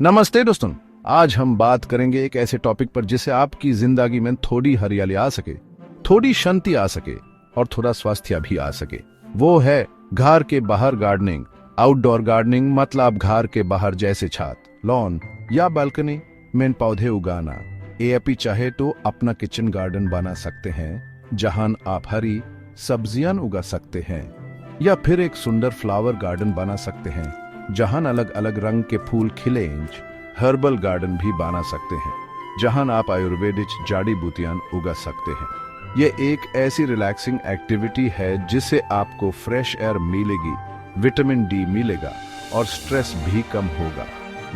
नमस्ते दोस्तों, आज हम बात करेंगे एक ऐसे टॉपिक पर जिससे आपकी जिंदगी में थोड़ी हरियाली आ सके, थोड़ी शांति आ सके और थोड़ा स्वास्थ्य भी आ सके। वो है घर के बाहर गार्डनिंग। आउटडोर गार्डनिंग मतलब घर के बाहर जैसे छत, लॉन या बालकनी में पौधे उगाना। आप चाहे तो अपना किचन गार्डन बना सकते हैं जहां आप हरी सब्जियां उगा सकते हैं, या फिर एक सुंदर फ्लावर गार्डन बना सकते हैं जहां अलग अलग रंग के फूल खिले। हर्बल गार्डन भी बना सकते हैं जहां आप आयुर्वेदिक जड़ी बूटियां उगा सकते हैं। ये एक ऐसी रिलैक्सिंग एक्टिविटी है जिससे आपको फ्रेश एयर मिलेगी, विटामिन डी मिलेगा और स्ट्रेस भी कम होगा।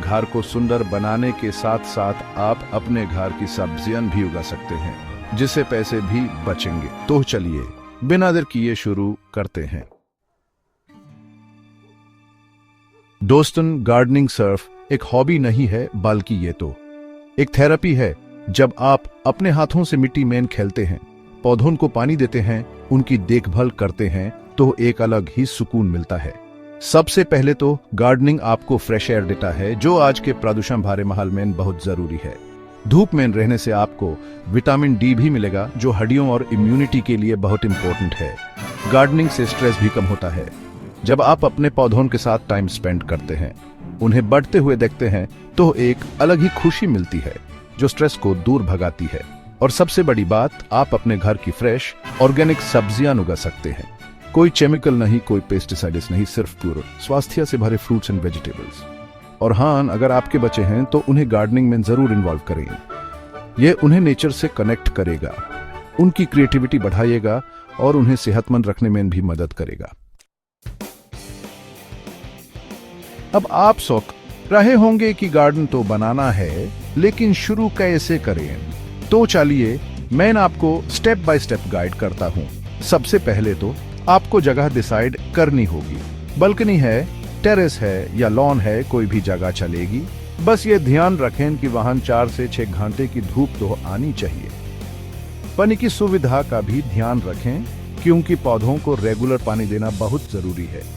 घर को सुंदर बनाने के साथ साथ आप अपने घर की सब्जियां भी उगा सकते हैं जिससे पैसे भी बचेंगे। तो चलिए बिना देर किए शुरू करते हैं। दोस्तों, गार्डनिंग सिर्फ एक हॉबी नहीं है बल्कि ये तो एक थेरेपी है। जब आप अपने हाथों से मिट्टी में खेलते हैं, पौधों को पानी देते हैं, उनकी देखभाल करते हैं, तो एक अलग ही सुकून मिलता है। सबसे पहले तो गार्डनिंग आपको फ्रेश एयर देता है जो आज के प्रदूषण भरे माहौल में बहुत जरूरी है। धूप में रहने से आपको विटामिन डी भी मिलेगा जो हड्डियों और इम्यूनिटी के लिए बहुत इंपॉर्टेंट है। गार्डनिंग से स्ट्रेस भी कम होता है। जब आप अपने पौधों के साथ टाइम स्पेंड करते हैं, उन्हें बढ़ते हुए देखते हैं, तो एक अलग ही खुशी मिलती है जो स्ट्रेस को दूर भगाती है। और सबसे बड़ी बात, आप अपने घर की फ्रेश ऑर्गेनिक सब्जियां उगा सकते हैं। कोई केमिकल नहीं, कोई पेस्टिसाइड्स नहीं, सिर्फ प्योर स्वास्थ्य से भरे फ्रूट्स एंड वेजिटेबल्स। और हाँ, अगर आपके बच्चे हैं तो उन्हें गार्डनिंग में जरूर इन्वॉल्व करें। यह उन्हें नेचर से कनेक्ट करेगा, उनकी क्रिएटिविटी बढ़ाएगा और उन्हें सेहतमंद रखने में भी मदद करेगा। अब आप सोच रहे होंगे कि गार्डन तो बनाना है, लेकिन शुरू कैसे करें? तो चलिए मैं आपको स्टेप बाय स्टेप गाइड करता हूं। सबसे पहले तो आपको जगह डिसाइड करनी होगी। बालकनी है, टेरेस है या लॉन है, कोई भी जगह चलेगी। बस ये ध्यान रखें कि वहां 4 से 6 घंटे की धूप तो आनी चाहिए। पानी की सुविधा का भी ध्यान रखें क्योंकि पौधों को रेगुलर पानी देना बहुत जरूरी है।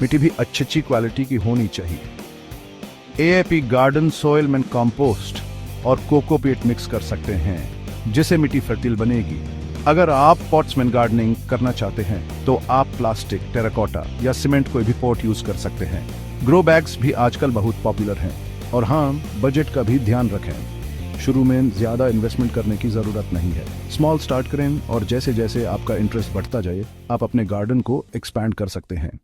मिट्टी भी अच्छी क्वालिटी की होनी चाहिए। एएपी गार्डन सॉइल में कंपोस्ट और कोकोपीट मिक्स कर सकते हैं जिससे मिट्टी फर्टिल बनेगी। अगर आप पॉट्स में गार्डनिंग करना चाहते हैं तो आप प्लास्टिक, टेराकोटा या सीमेंट कोई भी पॉट यूज कर सकते हैं। ग्रो बैग्स भी आजकल बहुत पॉपुलर हैं। और हाँ, बजट का भी ध्यान रखें। शुरू में ज्यादा इन्वेस्टमेंट करने की जरूरत नहीं है। स्मॉल स्टार्ट करें और जैसे जैसे आपका इंटरेस्ट बढ़ता जाए, आप अपने गार्डन को एक्सपैंड कर सकते हैं।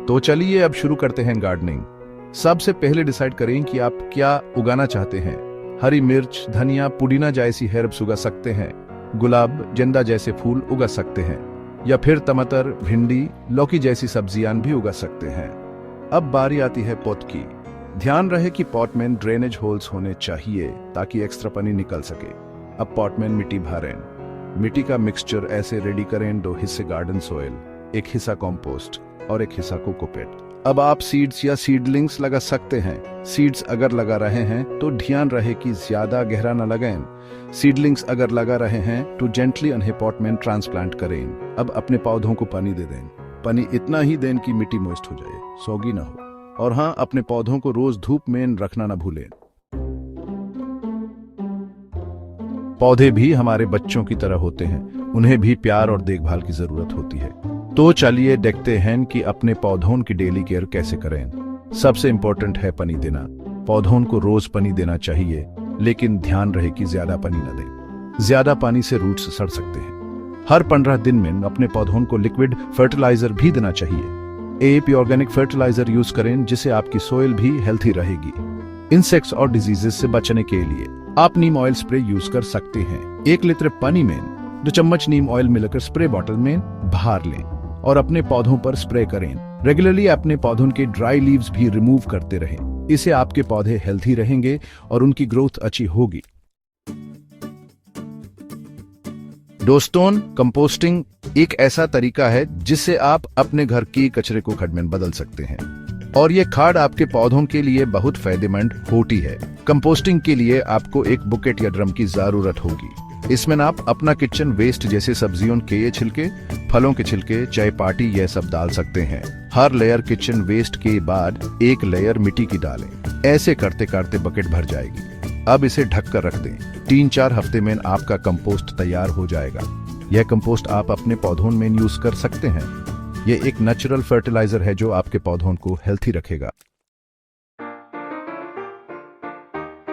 तो चलिए अब शुरू करते हैं गार्डनिंग। सबसे पहले डिसाइड करें कि आप क्या उगाना चाहते हैं। हरी मिर्च, धनिया, पुदीना जैसी हर्ब्स उगा सकते हैं। गुलाब, गेंदा जैसे फूल उगा सकते हैं, या फिर टमाटर, भिंडी, लौकी जैसी सब्जियां भी उगा सकते हैं। अब बारी आती है पॉट की। ध्यान रहे कि पॉट में ड्रेनेज होल्स होने चाहिए ताकि एक्स्ट्रा पानी निकल सके। अब पॉट में मिट्टी भरें। मिट्टी का मिक्सचर ऐसे रेडी करें, 2 हिस्से गार्डन सॉइल, 1 हिस्सा कंपोस्ट और 1 हिस्सा कोकोपीट। अब आप सीड्स या सीडलिंग्स लगा सकते हैं। सीड्स अगर लगा रहे हैं तो ध्यान रहे कि ज्यादा गहरा न लगाएं। सीडलिंग्स अगर लगा रहे हैं तो जेंटली उन्हें पॉट में ट्रांसप्लांट करें। अब अपने पौधों को पानी दे दें। पानी इतना ही दें कि मिट्टी मॉइस्ट हो जाए, सौगी ना हो। और हाँ, अपने पौधों को रोज धूप में रखना न भूलें। पौधे भी हमारे बच्चों की तरह होते हैं, उन्हें भी प्यार और देखभाल की जरूरत होती है। तो चलिए देखते हैं कि अपने पौधों की डेली केयर कैसे करें। सबसे इंपॉर्टेंट है पानी देना। पौधों को रोज पानी देना चाहिए, लेकिन ध्यान रहे कि ज्यादा पानी न दें। ज्यादा पानी से रूट्स सड़ सकते हैं। हर 15 दिन में अपने पौधों को लिक्विड फर्टिलाइजर भी देना चाहिए। एएपी ऑर्गेनिक फर्टिलाइजर यूज करें जिससे आपकी सोइल भी हेल्थी रहेगी। इंसेक्ट्स और डिजीजेस से बचने के लिए आप नीम ऑयल स्प्रे यूज कर सकते हैं। 1 लीटर पानी में 2 चम्मच नीम ऑयल मिलाकर स्प्रे बॉटल में भर लें और अपने पौधों पर स्प्रे करें। रेगुलरली अपने पौधों के ड्राई लीव्स भी रिमूव करते रहें। इससे आपके पौधे हेल्थी रहेंगे और उनकी ग्रोथ अच्छी होगी। दोस्तों, कंपोस्टिंग एक ऐसा तरीका है जिससे आप अपने घर की कचरे को खाद में बदल सकते हैं और ये खाद आपके पौधों के लिए बहुत फायदेमंद होती है। कंपोस्टिंग के लिए आपको एक बुकेट या ड्रम की जरूरत होगी। इसमें आप अपना किचन वेस्ट जैसे सब्जियों के छिलके, फलों के छिलके, चाय पार्टी यह सब डाल सकते हैं। हर लेयर किचन वेस्ट के बाद एक लेयर मिट्टी की डालें। ऐसे करते करते बकेट भर जाएगी। अब इसे ढक कर रख दें। 3-4 हफ्ते में आपका कंपोस्ट तैयार हो जाएगा। यह कंपोस्ट आप अपने पौधों में यूज कर सकते हैं। यह एक नेचुरल फर्टिलाइजर है जो आपके पौधों को हेल्थी रखेगा।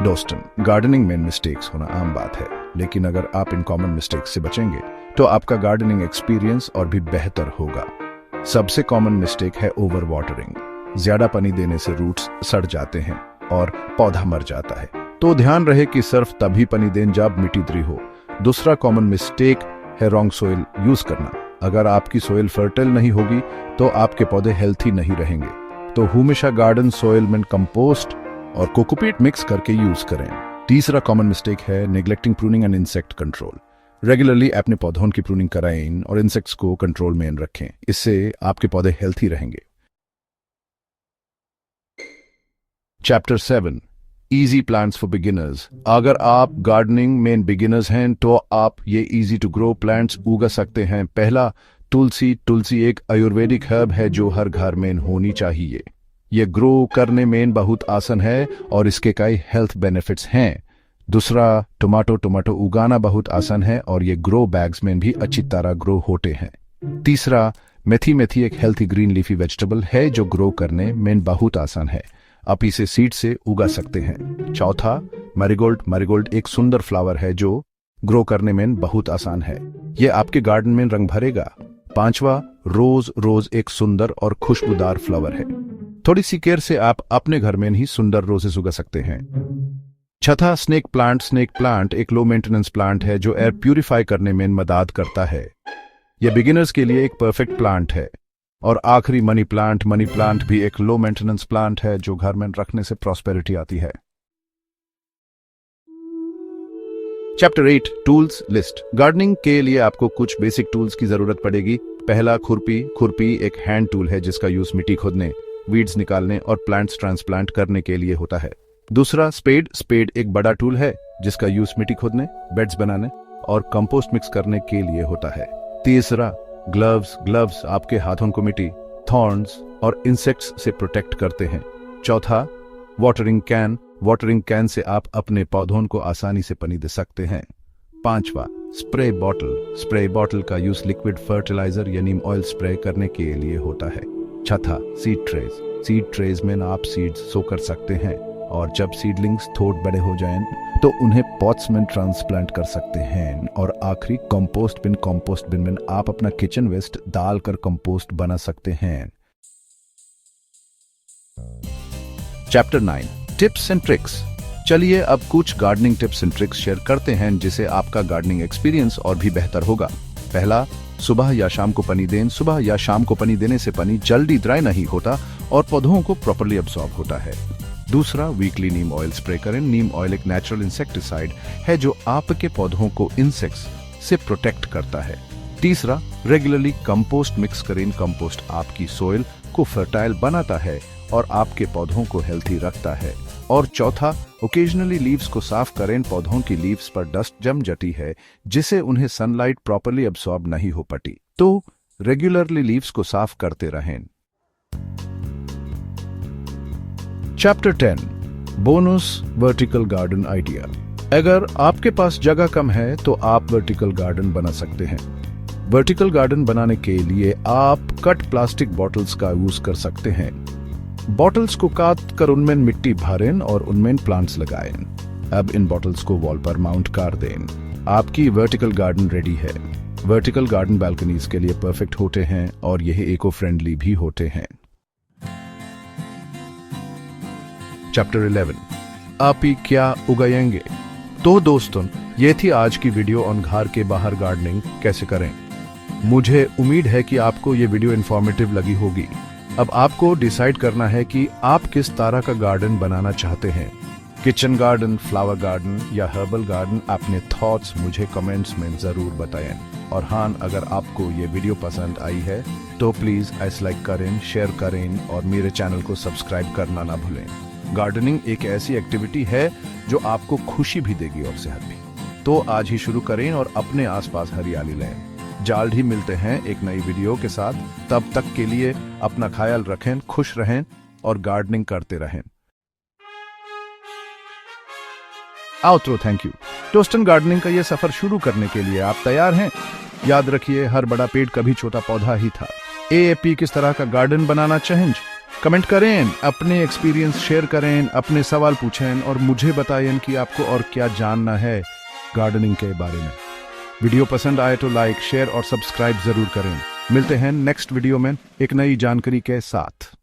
दोस्तों, गार्डनिंग में मिस्टेक्स होना आम बात है, लेकिन अगर आप इन कॉमन मिस्टेक्स से बचेंगे तो आपका गार्डनिंग एक्सपीरियंस और भी बेहतर होगा। सबसे कॉमन मिस्टेक है ओवर वाटरिंग। ज्यादा पानी देने से रूट्स सड़ जाते हैं और पौधा मर जाता है। तो ध्यान रहे कि सिर्फ तभी पानी दें जब मिट्टी दृढ़ हो। दूसरा कॉमन मिस्टेक है रॉन्ग सोइल यूज करना। अगर आपकी सोइल फर्टाइल नहीं होगी तो आपके पौधे हेल्थी नहीं रहेंगे। तो हमेशा गार्डन सोइल में कंपोस्ट और कोकोपीट मिक्स करके यूज करें। तीसरा कॉमन मिस्टेक है neglecting pruning and insect control. Regularly अपने पौधों की प्रूनिंग कराएं और इंसेक्ट्स को कंट्रोल में रखें। इससे आपके पौधे हेल्थी रहेंगे। Chapter 7 easy plants for beginners. अगर आप गार्डनिंग में बिगिनर्स हैं तो आप ये इजी टू ग्रो प्लांट्स उगा सकते हैं। पहला, तुलसी। तुलसी एक आयुर्वेदिक हर्ब है जो हर घर में होनी चाहिए। ये ग्रो करने में बहुत आसान है और इसके कई हेल्थ बेनिफिट्स हैं। दूसरा, टोमेटो। टोमेटो उगाना बहुत आसान है और ये ग्रो बैग्स में भी अच्छी तरह ग्रो होते हैं। तीसरा, मेथी। मेथी एक हेल्थी ग्रीन लीफी वेजिटेबल है जो ग्रो करने में बहुत आसान है। आप इसे सीड से उगा सकते हैं। चौथा, मैरीगोल्ड। मैरीगोल्ड एक सुंदर फ्लावर है जो ग्रो करने में बहुत आसान है। यह आपके गार्डन में रंग भरेगा। पांचवा, रोज। रोज एक सुंदर और खुशबूदार फ्लावर है। थोड़ी सी केयर से आप अपने घर में ही सुंदर रोजेस उगा सकते हैं। छठा, स्नेक प्लांट। स्नेक प्लांट एक लो मेंटेनेंस प्लांट है जो एयर प्यूरिफाई करने में मदद करता है। यह बिगिनर्स के लिए एक परफेक्ट प्लांट है। और आखिरी, मनी प्लांट। मनी प्लांट भी एक लो मेंटेनेंस प्लांट है जो घर में रखने से प्रॉस्पेरिटी आती है। Chapter 8 tools list. गार्डनिंग के लिए आपको कुछ बेसिक टूल्स की जरूरत पड़ेगी। पहला, खुरपी। खुरपी एक हैंड टूल है जिसका यूज मिट्टी खोदने, वीड्स निकालने और प्लांट्स ट्रांसप्लांट करने के लिए होता है। दूसरा, स्पेड। स्पेड एक बड़ा टूल है जिसका यूज मिट्टी खोदने, बेड्स बनाने और कंपोस्ट मिक्स करने के लिए होता है। तीसरा, ग्लव्स। ग्लव्स आपके हाथों को मिट्टी, थॉर्न्स और इंसेक्ट्स से प्रोटेक्ट करते हैं। चौथा, watering can. Watering can say आप अपने पौधों को आसानी से पानी दे सकते हैं। पांचवा, स्प्रे बॉटल। स्प्रे बॉटल का यूज लिक्विड फर्टिलाइजर या नीम ऑयल स्प्रे करने के लिए होता है। छठा, सीड ट्रेज। सीड ट्रेज में आप सीड्स सो कर सकते हैं और जब सीडलिंग्स थोड़े बड़े हो जाएं तो उन्हें पॉट्स में ट्रांसप्लांट कर सकते हैं। और आखिरी, कंपोस्ट बिन। कंपोस्ट बिन में आप अपना किचन वेस्ट डालकर कंपोस्ट बना सकते हैं। Chapter 9 tips and tricks. चलिए अब कुछ gardening tips and tricks share करते हैं जिससे आपका गार्डनिंग एक्सपीरियंस और भी बेहतर होगा। पहला, सुबह या शाम को पानी दें। सुबह या शाम को पानी देने से पानी जल्दी ड्राई नहीं होता और पौधों को प्रॉपर्ली अब्सॉर्ब होता है। दूसरा, वीकली नीम ऑयल स्प्रे करें। नीम ऑयल एक नेचुरल इंसेक्टिसाइड है जो आपके पौधों को इंसेक्ट्स से प्रोटेक्ट करता है। तीसरा, रेगुलरली कंपोस्ट मिक्स करें। कंपोस्ट आपकी सोइल को फर्टाइल बनाता है और आपके पौधों को हेल्थी रखता है। और चौथा, ओकेजनली लीव्स को साफ करें। पौधों की लीव्स पर डस्ट जम जाती है जिससे उन्हें सनलाइट प्रॉपर्ली अब्सॉर्ब नहीं हो पाती। तो रेगुलरली लीव्स को साफ करते रहें। Chapter 10 bonus vertical garden idea. अगर आपके पास जगह कम है तो आप वर्टिकल गार्डन बना सकते हैं। वर्टिकल गार्डन बनाने के लिए आप कट प्लास्टिक बॉटल्स का यूज कर सकते हैं। बॉटल्स को काट कर उनमें मिट्टी भरें और उनमें प्लांट्स लगाएं। अब इन बॉटल्स को वॉल पर माउंट कर दें। आपकी वर्टिकल गार्डन रेडी है। वर्टिकल गार्डन बालकनीज के लिए परफेक्ट होते हैं और यह इको फ्रेंडली भी होते हैं। चैप्टर 11 आप ही क्या उगाएंगे। तो दोस्तों, ये थी आज की वीडियो ऑन घर के बाहर गार्डनिंग कैसे करें। मुझे उम्मीद है कि आपको ये वीडियो इंफॉर्मेटिव लगी होगी। अब आपको डिसाइड करना है कि आप किस तरह का गार्डन बनाना चाहते हैं, किचन गार्डन, फ्लावर गार्डन या हर्बल गार्डन। अपने थॉट्स मुझे कमेंट्स में जरूर बताएं। और हाँ, अगर आपको ये वीडियो पसंद आई है तो प्लीज ऐसा लाइक करें, शेयर करें और मेरे चैनल को सब्सक्राइब करना ना भूलें। गार्डनिंग एक ऐसी एक्टिविटी है जो आपको खुशी भी देगी और सेहत भी। तो आज ही शुरू करें और अपने आसपास हरियाली लाएं। जल्द ही मिलते हैं एक नई वीडियो के साथ। तब तक के लिए अपना ख्याल रखें, खुश रहें और गार्डनिंग करते रहें। Outro, thank you. टोस्टन गार्डनिंग का ये सफर शुरू करने के लिए आप तैयार हैं? याद रखिए, हर बड़ा पेड़ कभी छोटा पौधा ही था। एएपी किस तरह का गार्डन बनाना चाहें? कमेंट करें, अपने एक्सपीरियंस शेयर करें, अपने सवाल पूछें और मुझे बताएं कि आपको और क्या जानना है गार्डनिंग के बारे में। वीडियो पसंद आए तो लाइक, शेयर और सब्सक्राइब जरूर करें। मिलते हैं नेक्स्ट वीडियो में एक नई जानकारी के साथ।